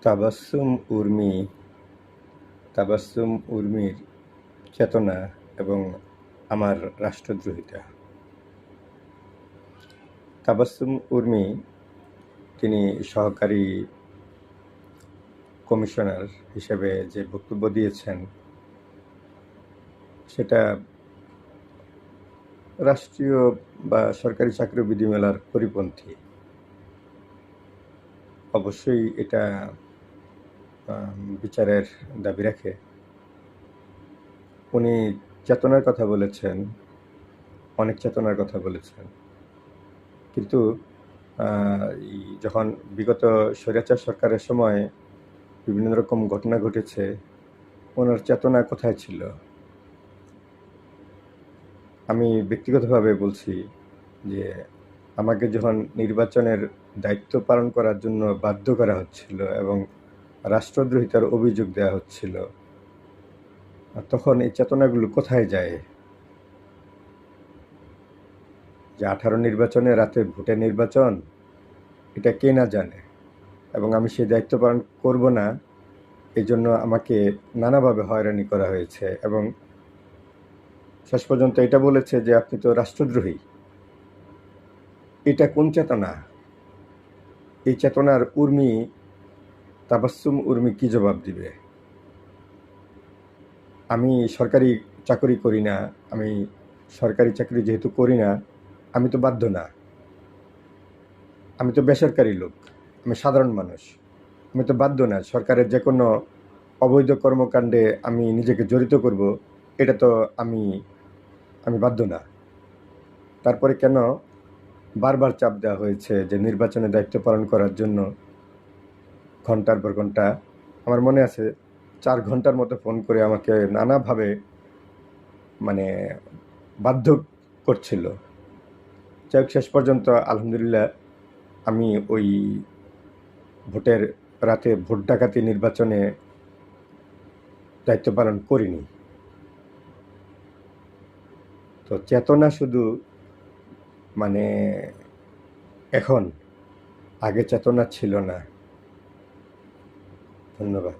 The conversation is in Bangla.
তাবাস্সুম উর্মি তাবাস্সুম উর্মির চেতনা এবং আমার রাষ্ট্রদ্রোহিতা। তাবাস্সুম উর্মি তিনি সহকারী কমিশনার হিসেবে যে বক্তব্য দিয়েছেন সেটা রাষ্ট্রীয় বা সরকারি চাকরি বিধিমালার পরিপন্থী। অবশ্যই এটা বিচারের দাবি রাখে। উনি চেতনার কথা বলেছেন, অনেক চেতনার কথা বলেছেন, কিন্তু যখন বিগত স্বৈরাচার সরকারের সময় বিভিন্ন রকম ঘটনা ঘটেছে, ওনার চেতনা কোথায় ছিল? আমি ব্যক্তিগতভাবে বলছি যে আমাকে যখন নির্বাচনের দায়িত্ব পালন করার জন্য বাধ্য করা হচ্ছিল এবং রাষ্ট্রদ্রোহিতার অভিযোগ দেওয়া হচ্ছিল, তখন এই চেতনাগুলো কোথায় যায়? যে 18 নির্বাচনে রাতে ভোটের নির্বাচন, এটা কে না জানে, এবং আমি সেই দায়িত্ব পালন করব না, এই জন্য আমাকে নানাভাবে হয়রানি করা হয়েছে এবং শেষ পর্যন্ত এটা বলেছে যে আপনি তো রাষ্ট্রদ্রোহী। এটা কোন চেতনা? এই চেতনার উর্মি, তাবাস্সুম উর্মি কি জবাব দিবে? আমি সরকারি চাকরি করি না, আমি সরকারি চাকরি যেহেতু করি না, আমি তো বাধ্য না। আমি তো বেসরকারি লোক, আমি সাধারণ মানুষ, আমি তো বাধ্য না সরকারের যে কোনো অবৈধ কর্মকাণ্ডে আমি নিজেকে জড়িত করব, এটা তো আমি বাধ্য না। তারপরে কেন বারবার চাপ দেওয়া হয়েছে যে নির্বাচনে দায়িত্ব পালন করার জন্য ঘন্টার পর ঘন্টা, আমার মনে আছে 4 ঘন্টার মতো ফোন করে আমাকে নানাভাবে বাধ্য করছিল। যাই হোক, শেষ পর্যন্ত আলহামদুলিল্লাহ আমি ওই ভোটের রাতে ভোট ডাকাতি নির্বাচনে দায়িত্ব পালন করিনি। তো চেতনা শুধু এখন, আগে চেতনা ছিল না। ধন্যবাদ।